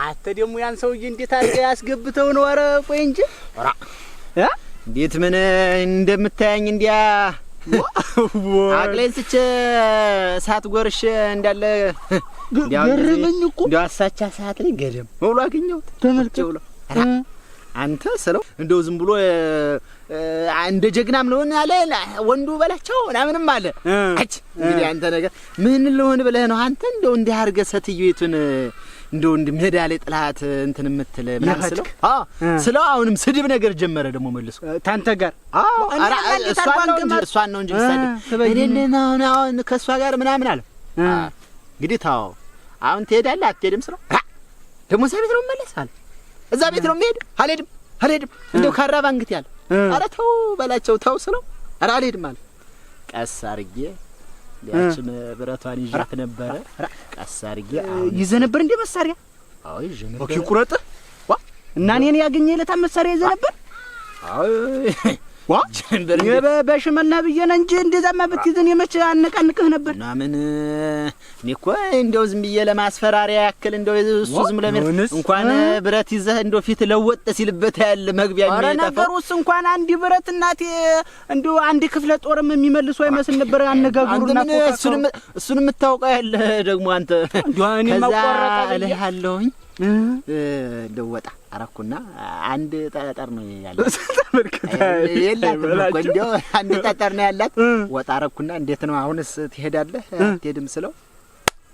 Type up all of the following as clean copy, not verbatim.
አንተ ደግሞ ያን ሰውዬ እንዴት አድርገህ ያስገብተው ነው? ኧረ ቆይ እንጂ ኧረ እንዴት ምን እንደምታየኝ እንዲያ አቅሌን ስቼ ሰዓት ጎርሼ እንዳለ ገረመኝ እኮ እንዲያው አሳቻ ሰዓት ላይ ገደም ብሎ አገኘሁት። ተመልከው አንተ ስለው እንደው ዝም ብሎ እንደ ጀግናም ነው አለ ወንዱ በላቸው ምናምንም አለ። አጭ እንግዲህ አንተ ነገር ምን ልሆን ብለህ ነው አንተ እንደው እንዲህ አድርገህ ሰትዩቱን እንደው እንደ ሜዳ ላይ ጥላት እንትን የምትል ምናምን ስለው አሁንም ስድብ ነገር ጀመረ ደግሞ መልሶ ታንተ ጋር እሷን ነው እንጂ ሰድብ እኔና አሁን ከሷ ጋር ምናምን አለ። እንግዲህ ታው አሁን ትሄዳለህ አትሄድም ስለው ደግሞ ሰቤት ነው መለሳል እዛ ቤት ነው የምሄድ አልሄድም እንደው ካራባ እንግት ያለ ኧረ ተው በላቸው ተው ስለው ኧረ አልሄድም አለ። ቀስ አድርጌ ያችን ብረቷን ይዣት ነበረ ቀስ አድርጌ ይዘህ ነበር እንደ መሳሪያ? አዎ ይዤ ነበር። ኦኬ ቁረጥ እና እኔን ያገኘህለት መሳሪያ ይዘህ ነበር? አዎ በሽመና ብዬሽ ነው እንጂ እንደዛማ ብትይዘን የመቼ አነቃንቅህ ነበር። እና ምን እኔ እኮ እንደው ዝም ብዬ ለማስፈራሪያ ያክል እንደው እሱ ዝም ለምን እንኳን ብረት ይዘህ እንደው ፊት ለወጥ ሲልበት ያለ መግቢያ የሚጠፋው። ኧረ ነገሩስ እንኳን አንድ ብረት እናቴ እንደው አንድ ክፍለ ጦርም የሚመልሱ አይመስል ነበር አነጋገሩና እሱን የምታውቀው ያለ ደግሞ አንተ እንደው እኔ ማቆረጣ እልሃለሁኝ ደወጣ አረኩና አንድ ጠጠር ነው ያለው። የለም እንደው አንድ ጠጠር ነው ያላት። ወጣ አረኩና እንዴት ነው አሁንስ ትሄዳለህ አትሄድም ስለው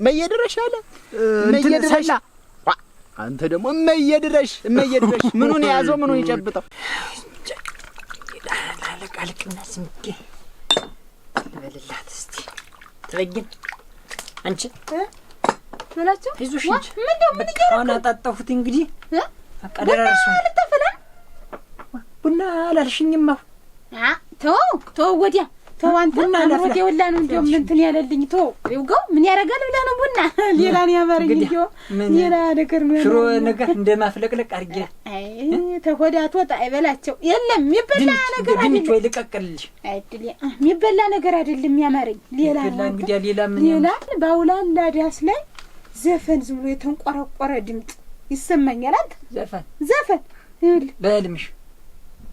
መየድረሽ አለ። መየድረሽ አንተ ደግሞ መየድረሽ ምኑን ያዘው ምኑን ይጨብጠው ላለቃልቅና ስምኬ ለበልላት እስቲ ትበጊን አንቺ በላቸው ይዙሽ እንጂ ምን ይያረኩ አሁን አጣጣሁት እንግዲህ አቀደረርሱ ልተፈላ ቡና አላልሽኝማ ተው ወዲያ ተው አንተ ወዲያ ወላ ነው እንደው እንትን ያለልኝ ተው ይውጋው ምን ያረጋል ብለህ ነው ቡና ሌላ ነው ያማረኝ እንደው ሌላ ነገር ነው ሽሮ ነገር እንደማፍለቅለቅ አርጌ አይ ተሆዳት ወጣ አይበላቸው የለም የሚበላ ነገር አይደለም ድንች ወይ ልቀቅልሽ አይደል የሚበላ ነገር አይደለም ያማረኝ ሌላ እንግዲህ ሌላ ምን ሌላ ባውላላ ዳስ ላይ ዘፈን ዝም ብሎ የተንቆረቆረ ድምጽ ይሰማኛል። አንተ ዘፈን በህልምሽ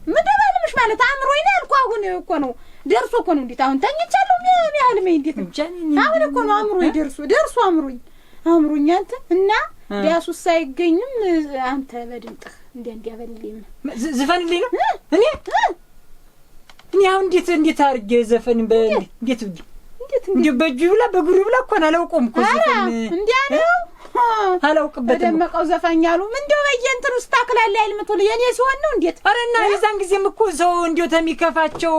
ምን በህልምሽ ማለት አእምሮዬ ነው ያልኩህ። አሁን እኮ ነው ደርሶ እኮ ነው እንዴት አሁን ተኝቻለሁ የሚያህልም እንዴት ነው አሁን እኮ ነው አእምሮዬ ደርሶ አእምሮኝ አንተ እና ዳሱ ሳይገኝም አንተ በድምጥህ እንዲያበልልኝ ዘፈንልኝ ነው እኔ አሁን እንዴት አድርጌ ዘፈን እንዴት እንዴ በእጁ ብላ በእግሩ ብላ እኮ አላውቀውም እኮ ዘፈን እንዴ ነው አላውቅበትም። በደመቀው ዘፋኛሉ ምንድነው በየእንትኑ ስታክላላ አይልምቶ የኔ ሲሆን ነው እንዴት አረና የዛን ጊዜም እኮ ሰው እንዴው ተሚከፋቸው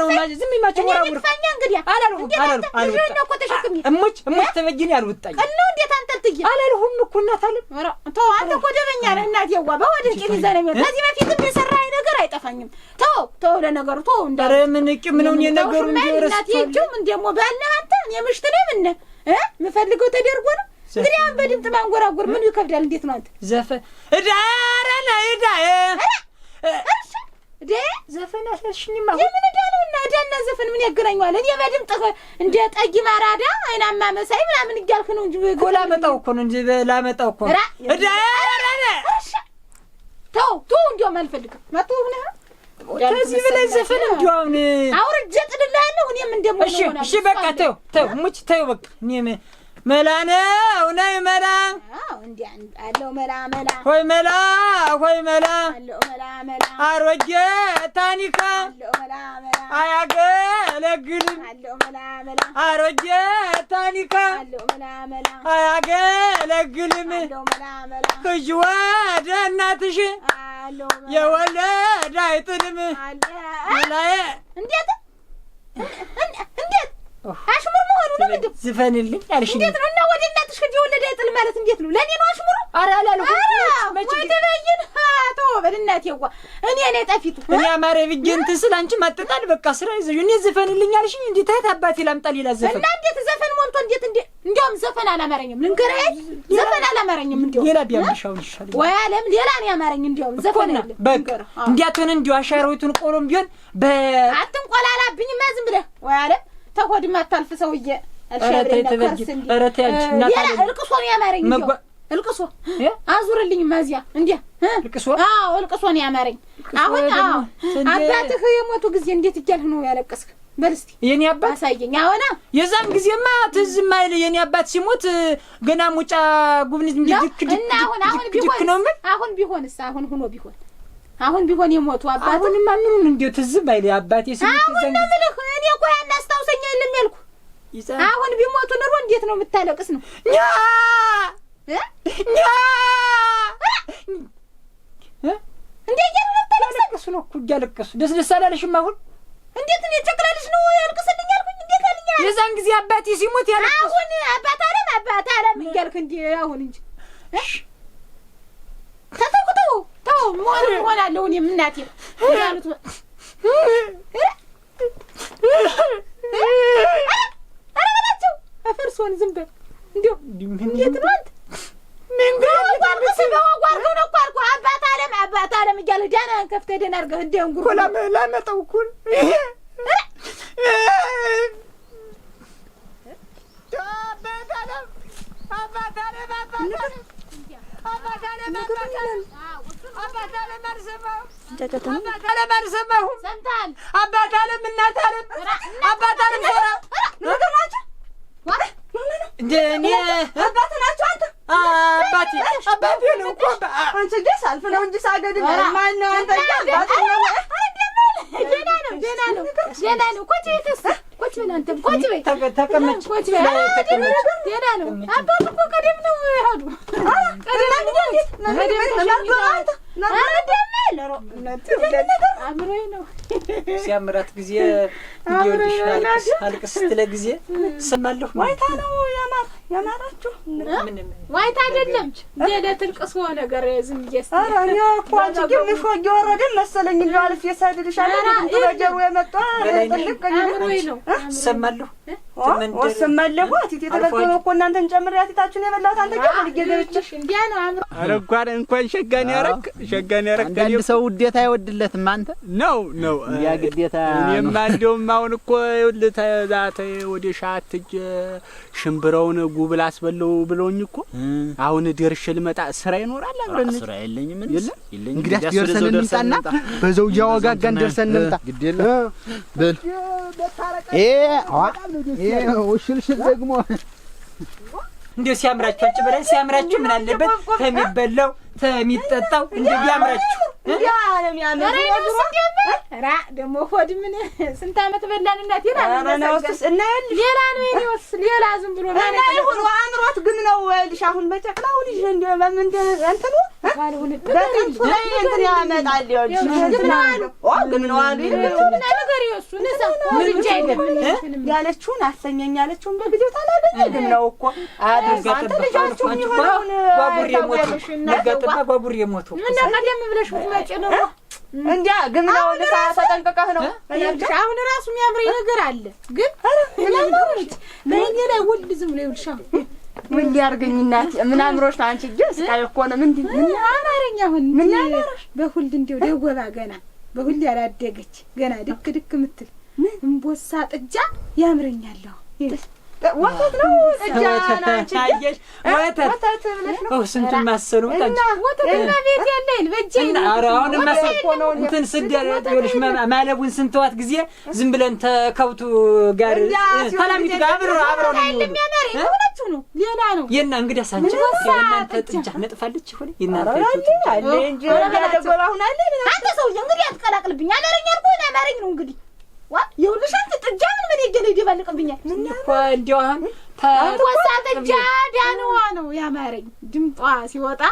ነው ዝም ይማቸው ወራውር ፈኛ እንግዲህ አላልሁም እኮ ተሸክሚ እሙች ተበጅኝ አልወጣኝ ነው እንዴት አንተ ትይ አላልሁም እኮ እናት አለ ተው አንተ እኮ ደበኛ ነህ እናት ያዋ በወደ ቂም ይዘነኝ ከዚህ በፊት የሰራይ ነገር አይጠፋኝም። ተው ለነገሩ ተው እንዳረ ምን ቂም ነው የነገሩ እንዲወረስ እናት ይጁም እንደሞ ባልነህ አንተ የምሽት ነው ምን ምፈልገው ተደርጎ ነው እንግዲህ አሁን በድምጥ ማንጎራጎር ምን ይከብዳል? እንዴት ነው አንተ ዘፈን እዳራና ዘፈን አልሽኝማ የምን እዳለውና እዳና ዘፈን ምን ያገናኛል? እኔ በድምጥ እንደ ጠጊ ማራዳ አይናማ መሳይ ምናምን ይያልክ ነው እንጂ ጎላ መጣው እኮ ነው እንጂ ላመጣው እኮ እዳራና ተው እንደው ማልፈልግም መጥቶ ነው ከዚህ በላይ ዘፈን እንደው አሁን አውርጄ ጥድላለሁ እኔም እንደሞ ነው። እሺ በቃ ተው ሙች ተው በቃ እኔም መላነ ነይ መላ እንዴ አለው መላ ሆይ መላ አለው መላ አሮጌ ታኒካ አለው መላ አያገለግልም አለው መላ አሮጌ ታኒካ አለው መላ አያገለግልም አለው መላ ከጅ ወደ እናትሽ አለው የወለደ አይጥልም መላዬ እንዴት አሽሙር መሆኑ ነው እንዴ? ዝፈንልኝ አልሽ እንዴት ነው እና ወደ እናትሽ ከጂ ወለደ አይጥል ማለት እንዴት ነው? ለኔ ነው አሽሙሩ? ኧረ አላልኩም መቼ ተበይን ተው በእናት ይዋ እኔ ነኝ ጠፊቱ እኔ አማረ ቢገንት ስላንቺ ማጥጣል በቃ ስራ ይዘሽ እኔ ዝፈንልኝ አልሽኝ እንዴ ታይት አባቴ ላምጣ ሌላ ዘፈን እና እንዴት ዘፈን ሞልቶ እንዴውም ዘፈን አላማረኝም ልንገርህ ዘፈን አላማረኝም እንዴው ሌላ ቢያምሻው ይሻል ወይ አለም ሌላ ነው ያማረኝ እንዴውም ዘፈን አለ በቃ እንዲያቶን እንዲው አሻራዊቱን ቆሎም ቢሆን አትንቆላላብኝ ዝም ብለህ ወይ አለም ተቆድማ አታልፍ ሰውዬ አልሻብረና ከርስ እንዴ ኧረ ተያጅ እናታ እርቅሶ ነው ያማረኝ እልቅሶ አዙርልኝ ማዚያ እንዴ እልቅሶ አዎ እልቅሶ ነው ያማረኝ አሁን አባትህ የሞቱ ጊዜ እንዴት እያልህ ነው ያለቀስክ በል እስቲ የኔ አባት አሳየኝ አሁን የዛን ጊዜማ ትዝም አይል የኔ አባት ሲሞት ገና ሙጫ ጉብኝት እንዲድክ እና አሁን ቢሆንስ አሁን ሆኖ አሁን ቢሆን የሞቱ አባት አሁንማ ምኑን እንዴው ትዝም አይል አባቴ ሲሞት አሁን ነው ብለህ እኔ እኮ ያን አስታውሰኛ የለም ያልኩ አሁን ቢሞቱ ኑሮ እንዴት ነው የምታለቅስ ነው ኛ እንዴ ያለቀስ ነው እኮ ያለቀሱ ደስ አላለሽም አሁን እንዴት ነው ቸክላለሽ ነው ያልቅስልኝ ያልኩኝ እንዴት አለኛ የዛን ጊዜ አባቴ ሲሞት ያለቀስ አሁን አባት አለም እያልክ እንዴ አሁን እንጂ ተው ሞን አለው እኔ እናቴ ያሉት አረጋቸው አፈርሶን ዝም በል እንዴ እንዴት ነው አንተ ምን ጓርገው ነው ቋርቆ አባት አለም እያልህ ዳና ከፍተህ ደህና አድርገህ እንደም ጉር ላመጣው እኮ ሲያምራት ጊዜ ይወድሽ አልቅስ ስትለ ጊዜ ሰማለሁ ዋይታ ነው ያማራችሁ ዋይታ አይደለም ለለት ልቅሶ ነገር ዝም ይያስ አራኛ ቋንጭ ግምሽ ወረደ መሰለኝ ነው አልፍ የሳድልሽ አለ በጀሩ የመጣ ትልቅ ነው ሰማለሁ ወሰማለሁ አቲት የተለቀመ እኮ እናንተን ጨምር ያቲታችሁን የበላት አንተ ጋር ልገደብችሽ እንዲያ ነው አምሮ አረጓር እንኳን ሸጋን ያረክ አንድ ሰው ውዴታ አይወድለትም አንተ ነው ያ ግዴታ እኔማ እንደውም አሁን እኮ ለታዛተ ወደ ሻት ሽምብራውን ጉብል አስበለው ብሎኝ እኮ አሁን ደርሼ ልመጣ ስራ ይኖራል አብረን ስራ የለኝም እንግዲህ ደርሰን እንምጣና በዛው ያወጋጋን ደርሰን እንምጣ ግዴለ በል ወሽልሽል ደግሞ እንዴ ሲያምራችሁ አንቺ በላይ ሲያምራችሁ ምን አለበት ተሚበላው ተሚጠጣው እንዴ ቢያምራችሁ እንዴ ዓለም ያምር ራ ደሞ ሆድ ምን ስንት አመት በላን እናት ይላል እና ሌላ ነው የኔውስ ሌላ ዝም ብሎ እና ይሁን አምሮት ግን ነው ልሽ አሁን በጨቅላው ልጅ እንደ ምን እንትኑ ባልሁን በከንቱ ላይ እንትን ያመጣል ይወልሽ ግን ነው አሉ ነገር ይወሱ ነሳ ወልጅ አይደለም ያለችውን አሰኘኝ ያለችውን በጊዜው ታላገኝ ነው እኮ አድርጋት ልጃችሁ ይሆናል ባቡር የሞቱ ነገጠባ ባቡር የሞቱ ምን ቀደም ብለሽ መጭ ነው እንዴ ግን ነው ተጠንቀቀህ ነው አሁን ራሱ የሚያምረኝ ነገር አለ ግን ለማለት ለእኔ ላይ ወልድ ዝም ብሎ ይልሻ ምን ሊያርገኝ እናት ምን አምሮሽ አንቺ ጀስ ካይኮ ነው ምን አማረኛ አሁን ምን ያማረሽ በሁልድ እንደው ደወባ ገና በሁልድ ያላደገች ገና ድክ ምትል እንቦሳ ጥጃ ያምረኛል ወተት ነው ጥጃ ናንቺ አየሽ ወተት ስንቱን ማሰሉ ታንቺ ወተትና ቤት ያለኝ በእጄ ኧረ አሁን ማሰሉ እንትን ስደር ይኸውልሽ ማለቡን ስንተዋት ጊዜ ዝም ብለን ተከብቱ ጋር ሰላሚት ጋር አብረው ነው የሚያመር ይሆናችሁ ነው ሌላ ነው የና እንግዳ ሳንቺ የናንተ ጥጃ ነጥፋለች ይሆነ የናንተ ጥጃ አለ እንጂ ያደጎራ ሆናለ አንተ ሰው እንግዲህ አትቀላቅልብኝ አማርኛ አልኩ አማርኛ ነው እንግዲህ ዋ ይኸውልሽ አንተ ጥጃ ምን ይገለ ይደባልቅብኛል እኮ እንዲያው ተወሳ ጥጃ ዳንዋ ነው ያማረኝ ድምጧ ሲወጣ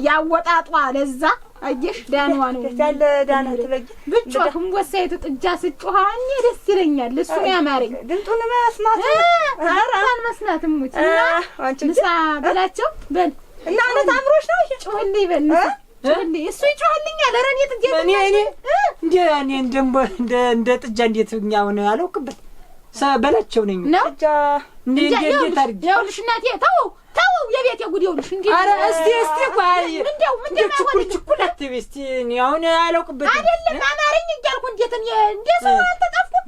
ያወጣጧ ለዛ አየሽ ዳንዋ ነው ያለ ዳና ትበጅ ብጮህም ወሳይቱ ጥጃ ስጮሃኝ ደስ ይለኛል እሱ ያማረኝ ድምጡን መስማት አራን መስናትም ሙት አንቺ ምሳ በላቸው በል እና አነት አምሮሽ ነው ጮህልኝ በል ጮህልኝ እሱ ይጮህልኛል ኧረ እኔ ጥጃ እኔ እንደ ጥጃ እንዴት እኛውን አላውቅበት በላቸው ነኝ ጥጃ እንዴት አድርጌ ይኸውልሽ እናቴ ተው የቤት የጉድ ይኸውልሽ እንዴ ኧረ እስቲ ቆይ እንደው ችኩል አትበይ እስቲ እኔ አሁን አላውቅበትም አይደለም አማርኛ እያልኩ እንዴት ሰው አልተጠፍኩም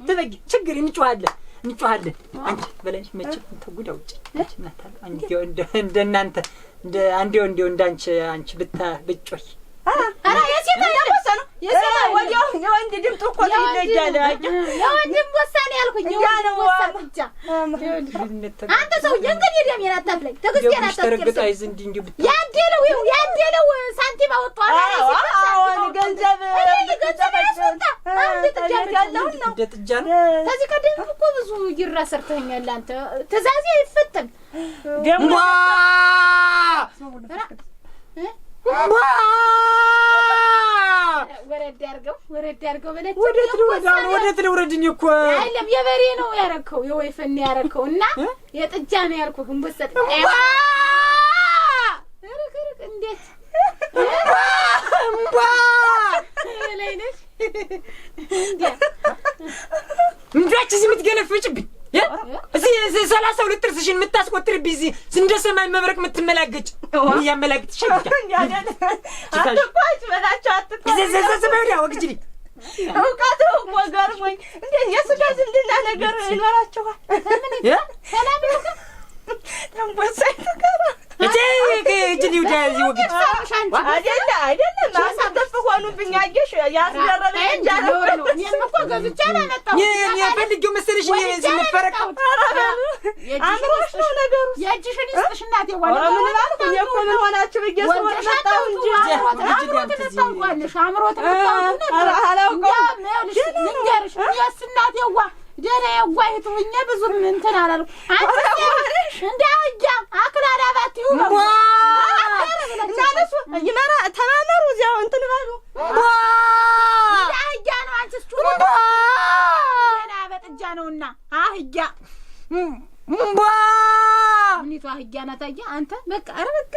ትበይ ችግር እንጮሃለን አንቺ በላሽ መቼ ተጉዳ ውጭ አንቺ እናታለ አንቺ እንደናንተ እንደ አንዴው እንዳንቺ አንቺ ብትጮይ አራ የሴታ ያወሰ ነው የሴታ ወዲያው የወንድ ድምፅ እኮ ይለጃል የወንድም ወሳኔ ያልኩኝ የወንድም ወሳኔ ብቻ አንተ ሰው እንግዲህ ደሜን አታፍለኝ ተግስቴን ተረግጣይ ዘንድ እንዲሁ ያንዴለው ሳንቲም አወጣው አሁን ገንዘብ ያስወጣ አንተ ተጃለው ነው እንደ ጥጃ ነው ከዚህ ቀደም እኮ ብዙ ይራ ሰርተኛል አንተ ትእዛዜ ይፈተም ደሞ ወረድ ያርገው በለች ወዴት ልውረድኝ እኮ አይደለም የበሬ ነው ያረከው የወይፈን ያረከው እና የጥጃ ነው ያልኩህ ግንቦት ሰጥ እንዴት ለይነሽ እንዴት እዚህ የምትገለፍጭብኝ እዚህ 32 ጥርስሽን የምታስቆጥርብኝ እዚህ እንደ ሰማይ መብረቅ የምትመላገጭ ያመላግጥ ይችላል አትቋጭ በላቸው ዘዘዘበሪያ ወግጅሊ አውቃቱ ወገርሞኝ እንዴ የስጋ ዝምድና ነገር ይኖራቸዋል ሰላም ነው ተንበሳይ ተቀራ እጅሊ ወዳዚ ወግጅ አይደለም ማሳተፍ ሆኑብኝ አየሽ ያስገረመኝ ጃለው ነው እኮ ገዝቻ አመጣው የፈልጊው መሰለሽ እዚህ ልፈረቀው አምሮሽ ነው ነገሩ የእጅሽን ይስጥሽ እናቴ ዋና ምን ማለት ነው እኮ ምን ሆናችሁ በየሰው መጣው እንጂ ታውቃለሽ አምሮት ነው አላውቀው ልንገርሽ እናቴዋ ደና ያዋይቱኝ ብዙም እንትን አላልኩ አንቺ እንዳውጃ አክላዳ ባትዩ ነው እናነሱ ይመራ ተማመሩ እዚያው እንትን ባሉ አህያ ነው አንቺስ ጩሩ ደና በጥጃ ነውና አህያ ምኒቱ አህያ ናት አህያ አንተ በቃ ኧረ በቃ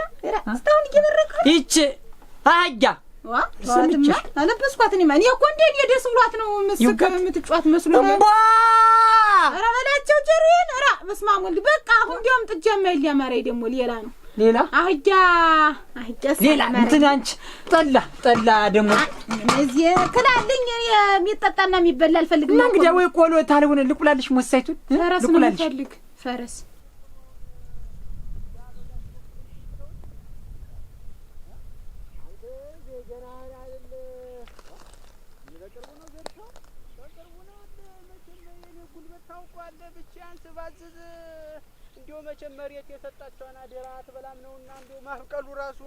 እስካሁን እየበረቀ ይቺ አህያ ሰምቼ አለበስኳት እኔ ማን እኮ እንዴ ደስ ብሏት ነው መስከ የምትጫወት መስሎ ነው ኧረ በላቸው ጀሩን ኧረ በስመ አብ ወልድ በቃ አሁን እንዲያውም ጥጃ የማይል ያማረኝ ደግሞ ሌላ አህያ ሌላ እንትን አንቺ ጠላ ደግሞ እዚህ ክላለኝ የሚጠጣና የሚበላ አልፈልግም ነው እንግዲህ ወይ ቆሎ ታልሆነ ልቁላልሽ ሞሳይቱን ልቁላልሽ ፈረስ መቼመሪያት የሰጣቸውን አደራ አትበላም ነውና እንደው ማፍቀሉ ራሱ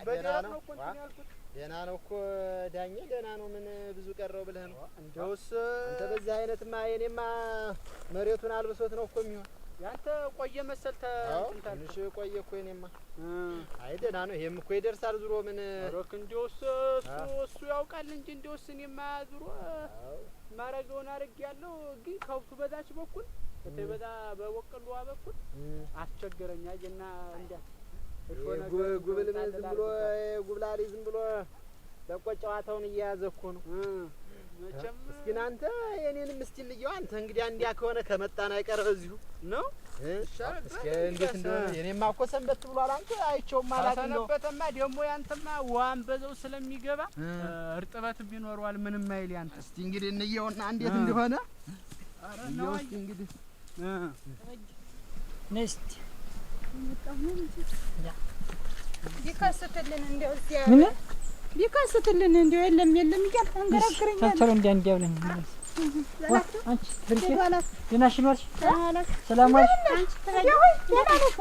በደራ ነው እኮ እንትን ያልኩት ደህና ነው እኮ ዳኜ ደህና ነው ምን ብዙ ቀረው ብለህ ነው እንደውስ አንተ በዛ አይነትማ የኔማ መሬቱን አልብሶት ነው እኮ የሚሆን ያንተ ቆየ መሰል ተንታል ትንሽ ቆየ እኮ የኔማ አይ ደህና ነው ይሄም እኮ ይደርሳል ዙሮ ምን ሮክ እንደውስ እሱ ያውቃል እንጂ እንደውስ እኔማ ዙሮ ማረገውን አድርጌያለሁ ግን ከብቱ በዛች በኩል በተበዳ በወቀሉዋ በኩል አስቸገረኛ እና እንደ ጉብል ምን ዝም ብሎ ጉብላሊ ዝም ብሎ በቆጫዋታውን እየያዘ እኮ ነው መቼም እስኪ አንተ የኔንም እስቲ ልየው አንተ እንግዲህ አንዲያ ከሆነ ከመጣና አይቀር እዚሁ ነው እስኪ እንዴት እንደሆነ የኔማ እኮ ሰንበት ብሏል አንተ አይቼውም ማለት ነው ሰነበተማ ደግሞ ያንተማ ዋን በዘው ስለሚገባ እርጥበት ቢኖርዋል ምንም አይል ያንተ እስቲ እንግዲህ እንየውና እንዴት እንደሆነ ነው እንግዲህ ነስቲ ቢከስትልን እንደው እዚያ ቢከስትልን እንደው የለም እያል አንገራግረኛል ተተሩ እንዲያብለን አንቺ ብርቄ ደናሽ ነሽ ሰላም ዋልሽ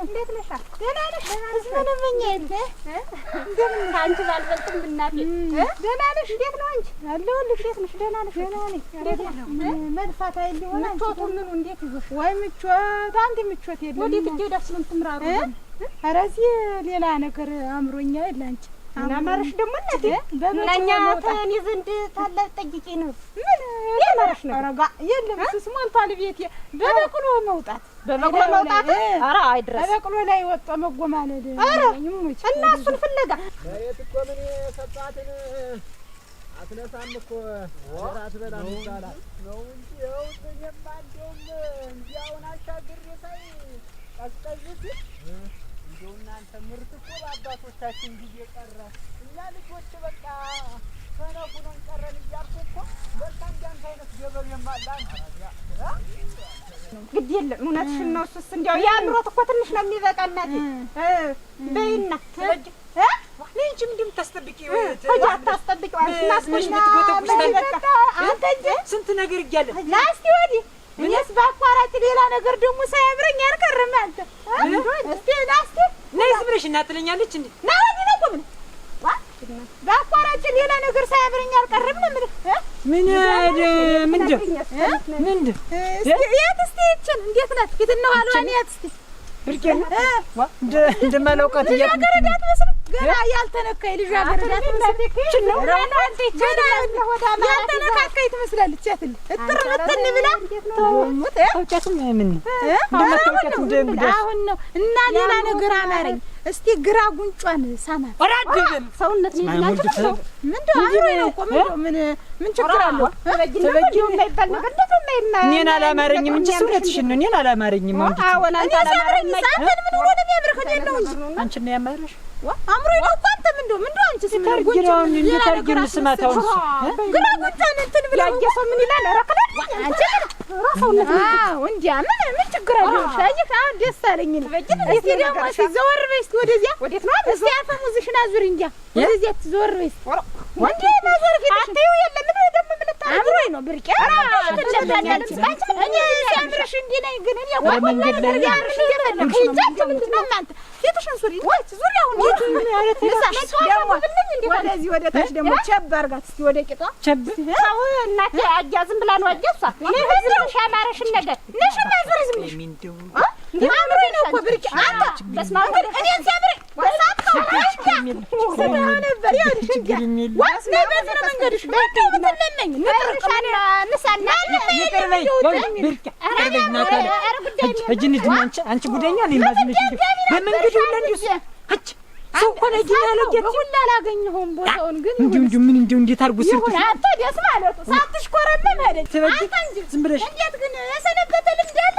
እንዴት ነሽ ደህና ነሽ ምንምኛ እንደምን አንቺ ባልበልጥም ብናት ደህና ነሽ እንዴት ነው አንቺ አለሁልሽ እንዴት ነሽ ደህና ነሽ መልፋት አይልሆነ ምቾቱ ምኑ እንዴት ይዞሽ ወይ ምቾት አንድ ምቾት የለም ወዴት እየዳስ ምን ትምራሩ ኧረ እዚህ ሌላ ነገር አምሮኛ የለ አንቺ እና ማረሽ ደግሞ እናቴ በመኛ ተኔ ዘንድ ታላ ጠይቂ ነው ምን ማረሽ ነው አረጋ የለም እሱስ ሞልቷል ቤቴ በበቅሎ መውጣት ኧረ አይድረስ በበቅሎ ላይ ወጣ መጎማለድ ይሙች እና እሱን ፍለጋ መሬት እኮ ምን ሰጣትን አትነሳም እኮ ወራት በላም ይባላል ነው እንጂ ያው እኔማ እንደውም እንዲያውን አሻግሬ ሳይ ቀዝቀዝት እንደው እናንተ ምርት እኮ በአባቶቻችን ጊዜ ቀረ እኛ ልጆች በቃ ተነኩነን ቀረን እያልኩ እኮ በቃ እንዳንተ አይነት ገበሬማ አለ አንተ ግድ የለም እውነትሽን ነው። እሱስ እንዲያው የአእምሮት እኮ ትንሽ ነው የሚበቃ እናቴ። በይና ተበጅ ነይ እንጂ ምንድን የምታስጠብቂው? ተይ አታስጠብቂው። እናስቆሽ አንተ እንጂ ስንት ነገር እያለ ናስቲ ወዲህ እኔስ በአቋራጭ ሌላ ነገር ደግሞ ሳያምረኝ አልቀርም። አንተ እስቲ ናስቲ ነይ ዝም ብለሽ እና ትለኛለች እንዴ? ና ወዲህ ነው ቆም በአቋራጭ ሌላ ነገር ሳያምረኝ አልቀርም ነው የምልህ። ምንድን የት እስቲ ይችን እንዴት ናት? ፊትና ኋላዋን የት እስቲ ብርቄ እንደማላውቃት ልጃገረዳት መስል ገና ያልተነካኝ ልጃገረዳት መስል ነው። ያልተነካካኝ ትመስላለች። ያትል እጥር ምትን ብላ ተውሙት አውቃትም ምን እንደማታውቃት እንደምዳስ አሁን ነው እና ሌላ ነገር አማረኝ። እስቲ ግራ ጉንጯን ሳማት ወራድብን ሰውነት ነው ይላችሁ። ምንድነው አሁን ነው ቆም ምን ችግር አለው? ተበጅው የማይባል ነገር እንደማይማ እኔን አላማረኝም እንጂ ሰውነትሽን ነው። እኔን አላማረኝም እንጂ አሁን አንተ አላማረኝም ሳንተን ምን ሆነ የሚያምርህ ነው እንጂ አንቺ ነው ያማረሽ። አምሮኝ ነው እኮ አንተ ምንድነው አንቺ ሲታርጊራውን እንዴት አርጊር ስማታውን ግራ ጉንጯን እንትን ብላ ያየሰው ምን ይላል? ረከለ አንቺ ሰውነት እንዲያ ምን ችግር አለው? ሻይክ አሁን ደስ አለኝ ነው። እስቲ ደግሞ ሲዘወር በይ እስቲ ወደዚያ ወዴት ነው? እስቲ አፈሙዝሽን አዙሪ እንጃ ወደዚያ ትዘወር በይ እስቲ ወንዴ ማዘር ፊት አትዩ የለም ምን ደግሞ ምን ታረግ አምሮኝ ነው ብርቄ እኔ ሲያምርሽ እንዲህ ነኝ ግን እኔ መንገድ ላይ ያምርሽ እየፈለግሽ ይዛች ምንድነው እናንተ ፊትሽን ሱሪ ወጭ ዙሪያውን ወደዚህ ወደ ታች ደግሞ ቸብ አድርጋት እስቲ ወደ ቂጧ ቸብ ሰው እናቴ አጃ ዝም ብላ ነው አጃሷ እኔ ህዝብ ሻማረሽን ነገር ነሽ ማዘር ዝም ብለሽ ምንድነው አምሮኝ ነው እኮ ብርቄ አንተ በስመ አብ እኔ ሲያምረኝ ወሳት ነበር ያልሽ ዋስ ለበዘረ መንገድሽ በደው ተለመኝ ንጥርሻና ንሳና ይቀርበይ ብርቄ እጅን ድማንቺ አንቺ ጉደኛ ለማዝነሽ በመንገዱ ለንዱስ አጭ ሰው ኮነ ጊናለ ጌት ሁሉ አላገኘሁም ቦታውን ግን እንዴ ምን እንዴት አርጉ ሲርቱ አንተ ደስ ማለት ሳትሽኮረመም ሄደች አንተ እንጂ ዝም ብለሽ እንዴት ግን የሰነበተ ልምድ አለ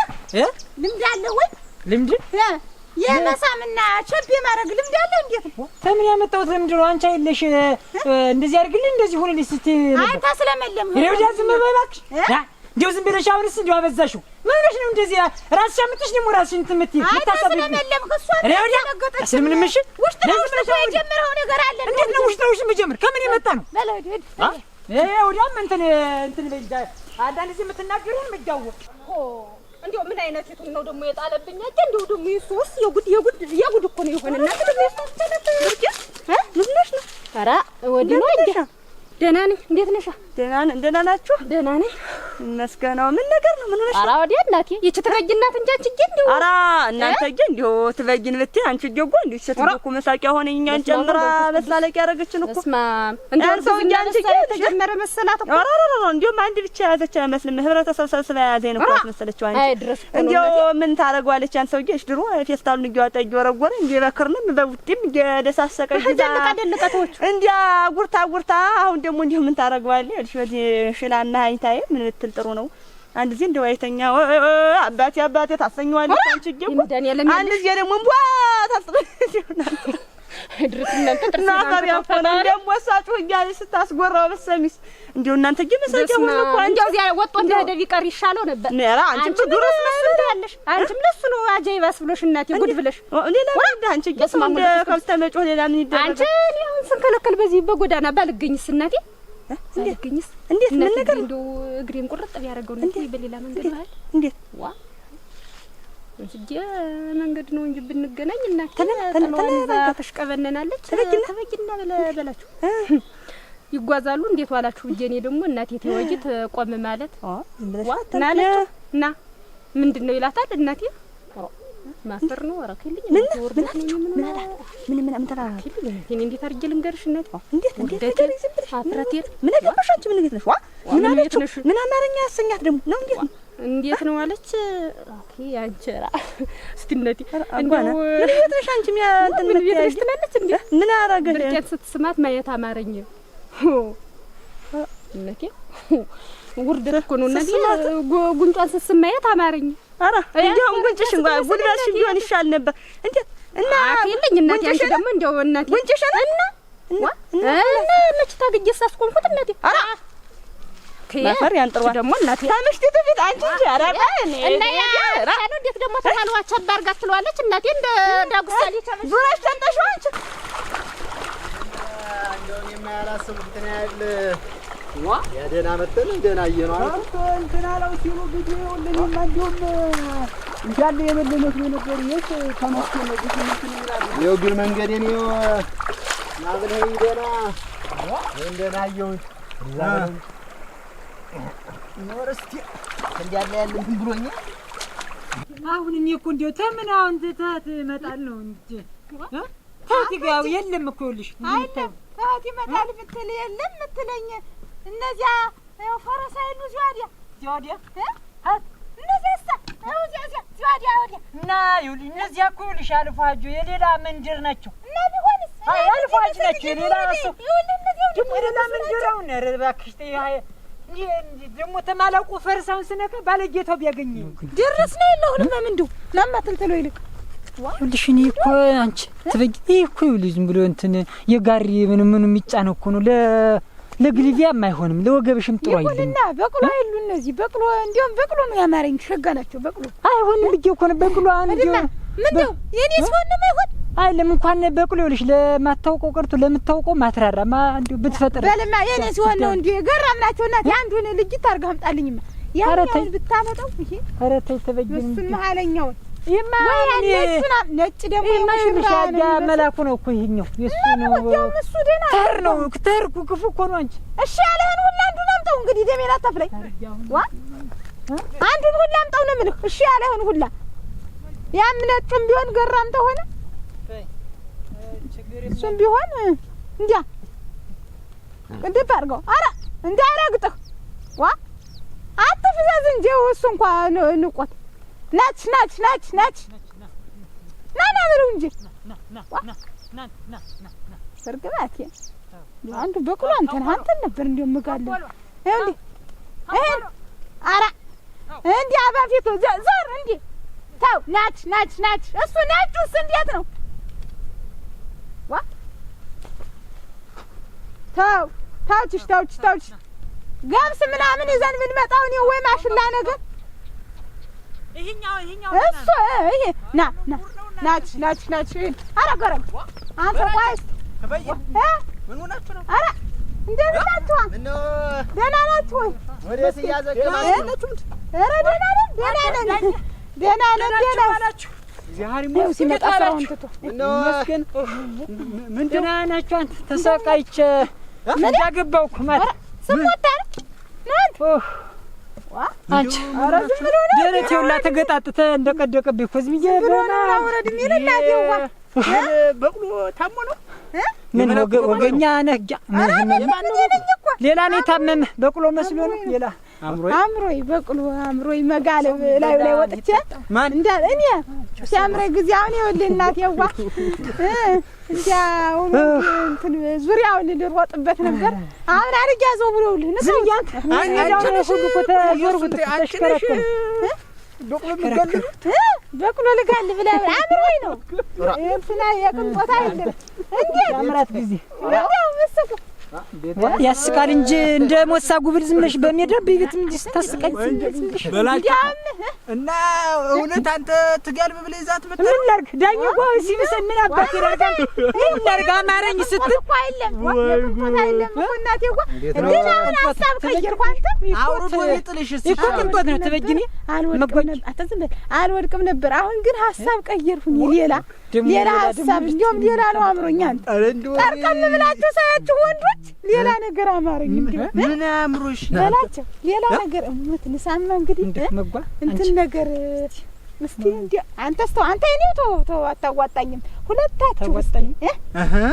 ልምድ አለ ወይ ልምድ የመሳምና ቸብ የማድረግ ልምድ አለ እንዴት ከምን ያመጣሁት ልምድ ነው አንቺ አይለሽ እንደዚህ አርግልኝ እንደዚህ ሆነልኝ ስቲ አንተ ስለመለም ይረውዳ ዝም በባክሽ እንደው ዝም ብለሽ አሁንስ እንደው አበዛሽው ምን ሆነሽ ነው እንደዚህ ራስሽ አምጥሽ ደግሞ ራስሽን ትምትይ ምታሰብ ስለመለም ከሷ ይረውዳ ስለምን ምሽ ውስጥ ነው የጀመረው ነገር አለ እንዴት ነው ውስጥ ነው መጀመር ከምን የመጣ ነው በለድ ወዲያም እንትን በይዳ አንዳንድ ጊዜ የምትናገሩን መጃወቅ እንዴው ምን አይነት ይቱን ነው ደግሞ የጣለብኝ አጀ እንዴው ደግሞ ይሱስ የጉድ እኮ ነው የሆነና ደግሞ ይሱስ ተነጥርክ ምን ነሽ ነው ኧረ ወዲህ ነው እንዴ ደህና ነኝ እንዴት ነሽ ደህና ናችሁ ደህና ነኝ መስገናው ምን ነገር ነው ምን ሆነሽ ኧረ ወዲህ እናቴ ይቺ ትበጅናት እንጂ አንቺ እንዴው ኧረ እናንተ እንዴው ትበጅን ብትይ አንቺ ጀጎ እንዴ ስትደኩ መሳቂያ ሆነኝ እኛን ጨምራ በስላለቅ ያረጋችን እኮ እስማ እንደው ሰው እንጂ አንቺ ተጀመረ መሰላት እኮ ኧረ እንደው አንድ ብቻ ያዘች አይመስልም ህብረተሰብ ሰብስባ ያዘኝ ነው መሰለችው አንቺ አይ ድረስ እንደው ምን ታረጋለች ያን ሰውዬሽ ድሮ ፌስታሉን እያወጣ እየወረወረ እንዴ በክርንም በውጤም እየደሳሰቀ ደልቀቶች እንዴ ጉርታ አሁን ደግሞ እንዴ ምን ታረጋለች እልሽ በዚህ ሽላና አይታይ ምን ልትል ጥሩ ነው አንድ ጊዜ እንደው አይተኛ አባቴ ታሰኘዋለች አንቺ ጀጎ አንድ ጊዜ ደግሞ እንቧ ታስጠይናል ድረስ እናንተ ናፈር ያፈና ደግሞ ሳጩ እያለ ስታስጎራው በሰሚስ እንደው እናንተ ገመሳቸው ሆነ እኮ እንደው ዚያ ወጥቶ እንደሄደ ቢቀር ይሻለው ነበር ነራ አንቺ ድረስ መስልታለሽ አንቺም ለሱ ነው አጃይባስ ብሎሽ እናቴ ጉድ ብለሽ ሌላ ወንድ አንቺ ገስማም ከብተመጮ ሌላ ምን ይደረጋል አንቺ አሁን ስንከለከል በዚህ በጎዳና ባልገኝስ እናቴ እንዴት ምን ነገር እንደው እግሬን ቁርጥ ቢያደርገው ነው በሌላ መንገድ ማለት እንዴት ዋ እንጂ መንገድ ነው እንጂ ብንገናኝ እናቴ ተሽቀበነናለች ተበጅና በላችሁ ይጓዛሉ እንዴት ዋላችሁ ብዬ እኔ ደግሞ እናቴ ተወጂት ቆም ማለት ና ምንድነው ይላታል እናቴ ማፈር ነው አረከልኝ ምን ተራራኪ እኔ እንዴት አርጀ ልንገርሽ እናቴ እንዴት አፍራቴር ምን ገባሽ አንቺ ምን ነሽ ዋ ምን አማርኛ ያሰኛት ደግሞ ነው እንዴት ነው አለች ኦኬ አንቺራ እስቲነቲ አንጓና እንዴት ነሽ አንቺ ምን እንትን ምን ቤትሽ ትላለች እንዴ ምን አረገሽ ብርቄት ስትስማት ማየት አማረኝ እናቴ ውርደት እኮ ነው እናቴ ጉንጯን ስትስማየት አማረኝ አራ እንደውም ጉንጭሽ ጉድባሽ ቢሆን ይሻል ነበር እንዴት እና አትልኝ እናቴ አንቺ ደግሞ እንደው እናቴ ጉንጭሽ እና መች ታገጀ ሳስቆምኩት እናቴ አራ ማፈር ያንጥሯ ደግሞ እናቴ ታምሽቲ ትፊት አንቺ እንጂ አራባ እና ያ ነው እንዴት ደግሞ ተካልዋ ቸባር ጋር ትለዋለች እናቴ እንደ ዳጉሳሊ ዙራሽ ተንጠሽው አንቺ እንደው የማያላስቡት ነው ያለ ያደና መተን እንደና አየነው እንትና ነው ሲሉ ግዴ ወለኝማ እንደውም እንዳለ የበለነት ነው ነበር የት ተመስቶ ነው ግዴ እንትን ይላል ይኸው ግን መንገዴን ይኸው ናብለኝ ደና እንደና አየሁት ኖርስቲ እንዳለ ያለ እንትን ብሎኛል አሁን እኔ እኮ እንደው ተምን አሁን ትታት መጣል ነው እንጂ ታቲ ጋር የለም እኮ ልሽ አይደለም ታቲ መጣል ብትል የለም ምትለኝ እነዚያ ፈረስ አይሉ ዚዋዲያ እና ይኸውልሽ እነዚያ እኮ ይኸውልሽ አልፋጆ የሌላ መንደር ናቸው እና ቢሆንስ አልፋጆ ናቸው የሌላ ሰው ደግሞ የሌላ መንደር አሁን ኧረ እባክሽ ተይ ደግሞ ተማላቁ ፈርሳውን ስነካ ባለጌታው ቢያገኝ ድረስ ነው የለውንም ምንድው ለማትልተሎ ይልቅ ይኸውልሽ እኔ እኮ አንቺ ትበጊ እኮ ይኸውልሽ ዝም ብሎ እንትን የጋሪ ምኑ የሚጫነው እኮ ነው ለግሊቪያም አይሆንም ለወገብሽም ጥሩ አይደለም ይሁንና በቅሎ አይሉ እነዚህ በቅሎ እንዲያውም በቅሎ ነው ያማረኝ ሸጋ ናቸው በቅሎ አይሆንም ብዬ እኮ ነው በቅሎ አንዴ ምንድነው የኔ ሲሆን ነው አይሆን አይደለም እንኳን በቅሎ ይኸውልሽ ለማታውቀው ቀርቶ ለምታውቀው ማትራራማ እንዴ ብትፈጥር በለማ የኔ ሲሆን ነው እንዴ ገራምናቸው እናት አንዱን ልጅ ታርጋ አምጣልኝማ ያኛውን ብታመጣው ይሄ ኧረ ተይ ተበጅኝ እሱ መሐለኛው ይማኔ ነጭ ደግሞ ይማሽሻዳ መላኩ ነው እኮ ይሄኛው የሱ ነው እሱ ደና ተር ነው ተርኩ ክፉ እኮ ነው አንቺ እሺ ያለህን ሁሉ አንዱን አምጣው እንግዲህ ደሜና ታፍለኝ ዋ አንዱን ሁሉ አምጣው ነው የምልህ እሺ ያለህን ሁሉ ያም ነጭም ቢሆን ገራም ተሆነ እሱም ቢሆን እንጃ ቅድም አድርገው ኧረ እንዳያረግጥህ ዋ አትፍዘዝ እንጂ እሱ እንኳን ንቆት ናች ና ብለው እንጂ ሰርግባቴ አንዱ በቅሎ አንተን ነበር እንደው መጋለ እንዴ እሄን አራ እንዴ አባፊቱ ዞር እንዴ ታው ናች እሱ ናቹስ እንዴት ነው ዋ ታውች ገብስ ምናምን ይዘን ብንመጣው ነው ወይ ማሽላ ነገር ይሄኛው እሱ ይሄ ናች አረገረም አንተ ቆይስ ምን ሆናችሁ ነው አረ እንደምን ናችሁ ምነው ደህና ናችሁ ወይ ወዴት እያዘገማችሁ አረ ደህና ነን ዛሬ ሲመጣ ሰውን ትቶ መስከን ምን ደህና ናችሁ አንተ ተሰቃይቼ ምን ያገባው ማለት ስሞታ ነው አንቺ ኧረ ዝም ብሎ ነው ደረቴው ላ ተገጣጥተ እንደቀደቀብኝ እኮ ዝም ይያበና አውረድ ሚልላቴው በቅሎ ታሞ ነው ምን ወገኛ ነህ ሌላ ነው የታመመ በቅሎ መስሎ ነው ሌላ አምሮይ በቅሎ አምሮይ መጋለብ ላይ ወጥቼ እንደ እኔ ሲያምረኝ ጊዜ አሁን ይኸውልህ እናቴዋ እንዲያው እንትን ዙሪያውን ልሮጥበት ነበር አሁን አርግ ያዘው ብለውልህ ነው ያንተ አንቺ ሁሉ ተዞርኩት ተሽከረከረ በቅሎ ልጋል ብለህ አምሮይ ነው እንትና የቅንጦታ አይደለም እንዴ አምራት ጊዜ እንዴው መስኩ ያስቃል እንጂ እንደ ሞሳ ጉብል ዝም ብለሽ በሜዳ በቤት ምን ታስቀኝ በላችሁ እና እውነት አንተ ትጋልብ ብለህ ይዛት መጣ ምን ላድርግ ዳኝዋ ሲብስ ምን አባቴ ላድርግ ምን ላድርግ አማረኝ ስትል እኮ አይደለም ወቅንጦታ አይደለም እናቴዋ ግን አሁን ሀሳብ ቀየርኩ አንተ አውርዶ ይጥልሽ እኮ ቅንጦት ነው ተበጅኒ አልወድቅም ነበር አሁን ግን ሀሳብ ቀየርኩኝ ሌላ ሀሳብ እንዲያውም ሌላ ነው አምሮኛል ጠርቀም ብላችሁ ሳያችሁ ወንዶች ሌላ ነገር አማረኝ ምን አምሮሽ በላቸው ሌላ ነገር እሙት ንሳማ እንግዲህ እንትን ነገር እስቲ እንዴ አንተ እኔው ተው አታዋጣኝም ሁለታችሁ ወጣኝ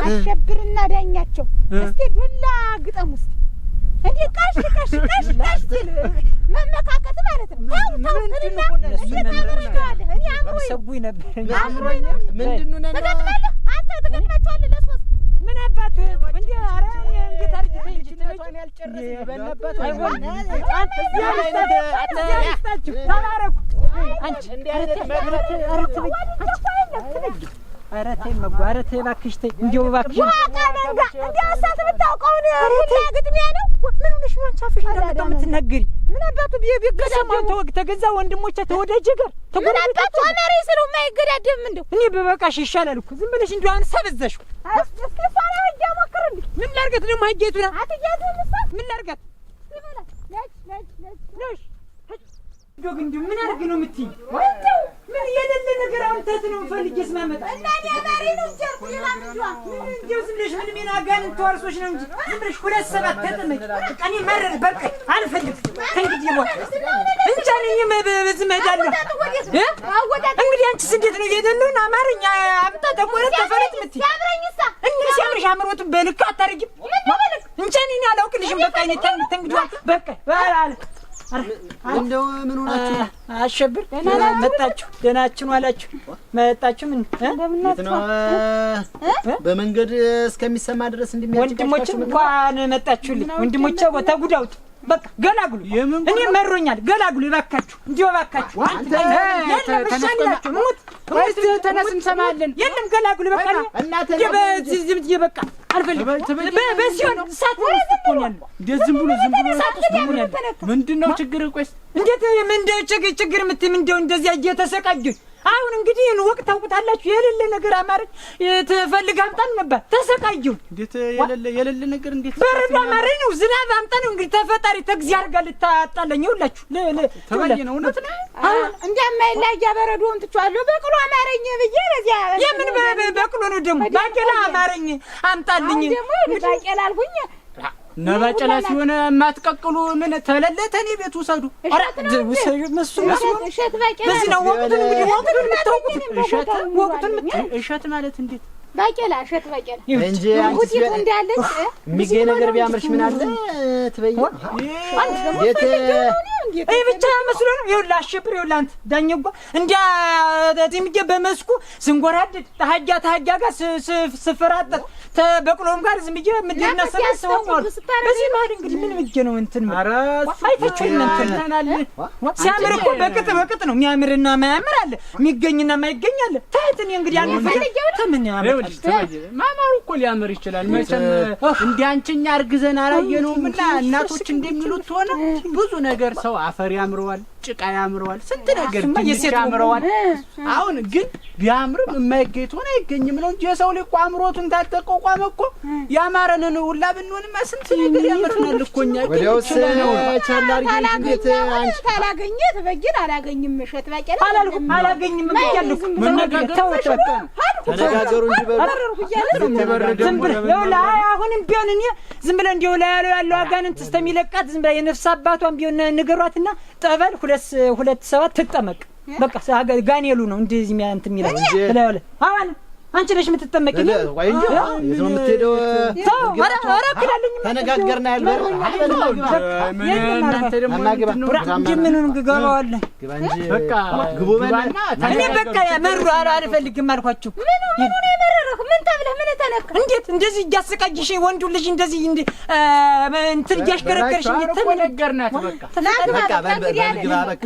አሸብርና ዳኛቸው እስቲ ዱላ ግጠም ውስጥ እንዴ ቃሽ መመካከት ማለት ነው ታው እኔ ሰቡይ ነበር አምሮኝ ምንድነው ነው አንተ ተገናኛችኋል ለሶስት ምን አባቱ እንዴ አረ እንዴት አርግተኝ እንጂ ትነቷን ያልጨረሰ በነበት አይሆን አንተ ያለስታችሁ ታላረኩ አንቺ እንዴ አረቴ መጓረቴ ባክሽ ተይ እንዴው ባክሽ ዋቃ መንጋ እንዴ አሳት ብታውቀው ነው ግጥሚያ ነው ምን ሆነሽ ነው አንቺ አፍሽ እንደምታው የምትናገሪ? ምን አባቱ ቢገዳደም ተወግ ተገዛ ወንድሞቼ ተወዳጀ ጋር ተጎዳጣጡ አማሪ ስለው ማይገዳደም እንደው እኔ በበቃሽ ይሻላል እኮ ዝም ብለሽ እንዲሁ አሁን ሰበዘሽው። እስኪፋራ ሂጅ ሞክር እንዴ ምን ላርጋት ደግሞ ሀጌቱና አትያዙ ምሳ ምን ላርጋት ይበላ ለሽ ዶግ እንዲሁ ምን አርግ ነው የምትይኝ? ምን የሌለ ነገር አሁን ታት ነው ፈልጌ ስማመጣ እና አማሪ ነው ጀርኩ ለማምጇ እንዲሁ ዝም ብለሽ ምን ሜና ጋን ተዋርሶሽ ነው እንጂ ዝም ብለሽ 2 ተጠመቂ ቀኔ መረር በቃ አልፈልግም ከእንግዲህ ነው እንጃ ነኝ በዚህ መሄዳለሁ እንግዲህ አንቺስ እንዴት ነው የሌለውን አማርኛ አምጣ ተቆረጥ ተፈረጥ የምትይ ያምረኝሳ እኔ ሲያምርሽ አምሮቱን በልክ አታርጊም እንጃ ነኝ አላውቅልሽም በቃ እኔ ተንግዲህ በቃ ባላል እንደው ምን ሆናችሁ አሸብር መጣችሁ? ደህናችሁ ዋላችሁ? መጣችሁ? ምን ነው በመንገድ እስከሚሰማ ድረስ እንደሚያጭቃችሁ ወንድሞቼ እንኳን መጣችሁልኝ። ወንድሞቼ ተጉዳውት በቃ ገላግሉ። እኔ መሮኛል። ገላግሉ እባካችሁ፣ እንዲሁ እባካችሁ። ተነስ እንሰማለን። የለም ገላግሉ በቃ እናንተ በዚህ በቃ አልፈልግም። በሲሆን ሳት ወስጥኩኛል። ዝም ብሎ ሳት ወስጥኩኛል። ምንድነው ችግር? ቆይስ እንዴት ምንድነው ችግር የምትይ? ምንድነው እንደዚያ እየተሰቃየሁ አሁን እንግዲህ ይሄን ወቅት ታውቁታላችሁ። የሌለ ነገር አማረኝ ተፈልግ አምጣን ነበር ተሰቃየሁ። እንዴት የሌለ ነገር እንዴት በረዶ አማረኝ ነው ዝናብ አምጣ ነው እንግዲህ ተፈጣሪ ተግዚያር ጋር ልታጣለኝ ይውላችሁ ተበየ ነው እውነት ነው። አሁን እንደማይላያ በረዶውን ትቻለሁ በቅሎ አማረኝ ብዬ ለዚያ የምን በቅሎ ነው ደግሞ ባቄላ አማረኝ አምጣልኝ ደግሞ ባቄላ አልኩኝ ነባጨላ ሲሆን የማትቀቅሉ ምን ተለለተኔ ቤት ውሰዱ። ውሰዱ መስሉ እሸት ባቄላ በዚህ ነው ወቅቱን እንግዲህ ወቅቱን የምታውቁት ወቅቱን እሸት ማለት እንዴት ባቄላ እሸት ባቄላ እንጂ አንቺ እንዳለች የሚገኝ ነገር ቢያምርሽ ምን አለ ትበይ ይሄ ብቻ መስሎ ነው። ይኸውልህ አሸብር ይኸውልህ አንተ ዳኘጓ እንዲያ ተምጄ በመስኩ ስንጎራደድ ተሐጃ ጋር ስፈራጠጥ ተበቅሎም ጋር ዝም ብዬ ምንድነው ሰበሰው ነው። በዚህ ማለት እንግዲህ ምን ብዬ ነው እንትን አይታችሁ እንተናል ሲያምር እኮ በቅጥ ነው የሚያምርና ማያምር አለ የሚገኝና ማይገኝ አለ። ታይተን እንግዲህ አንተ ፈልጌው ተምን ያምር ማማሩ እኮ ሊያምር ይችላል። መቼም እንዴ አንቺኛ አርግዘን አላየነውምና እናቶች እንደሚሉት ሆነ ብዙ ነገር ሰው አፈር ያምረዋል፣ ጭቃ ያምረዋል፣ ስንት ነገር የሴት ያምረዋል። አሁን ግን ቢያምርም የማይገኝ ሆነ አይገኝም ነው እንጂ የሰው ልጅ አምሮቱን ታጠቆቋመ እኮ ያማረንን ሁላ ብንሆንማ ስንት ነገር ያምርናል እኮ እኛ ወዲያውስ ቻላር እንዴት አንቺ ታላገኘ ተበጅን አላገኝም እሸት ባቄላ አላገኝም ብያለሁ። መነጋገር ተነጋገሩ እንጂ በረደ አሁንም ቢሆን እኔ ዝም ብለ እንዲው ላይ ያለው አጋንንት እስከሚለቃት ዝም ብለ የነፍስ አባቷን ቢሆን ንገሯትና ጠበል 2 ትጠመቅ በቃ ጋኔሉ ነው እንደዚህ የሚያንት የሚለው ስለሆነ አሁን አንቺ ነሽ የምትጠመቂ ወይ እንዴ የዘው የምትሄደው ተነጋገርና ያልበር እናንተ ደግሞ ምንም ገባዋለ ግባ እንጂ በቃ ግቡ በላና እኔ በቃ መሩ አልፈልግም አልኳችሁ። ምን የመረረህ ምን ተብለህ ምን ተነካ? እንዴት እንደዚህ እያሰቃይሽ ወንዱ ልጅ እንደዚህ እንትን እያሽከረከርሽ ተነገርናት በቃ በልግባ በቃ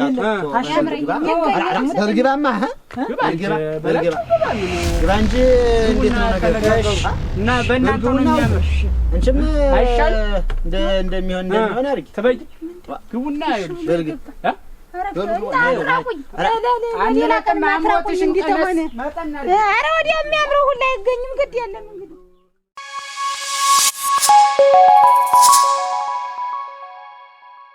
በልግባማ ግባ እንጂ እንዴት ነው ነገር እና በእናንተ ነው የሚያምር እንችም አይሻል እንደሚሆን አርጊ ተበይ ግቡና ይልሽ በልግባ አንዴ ለከማሞትሽ እንዴት ሆነ? ኧረ ወዲያ የሚያምረው ሁላ አይገኝም ግድ የለም እንግዲህ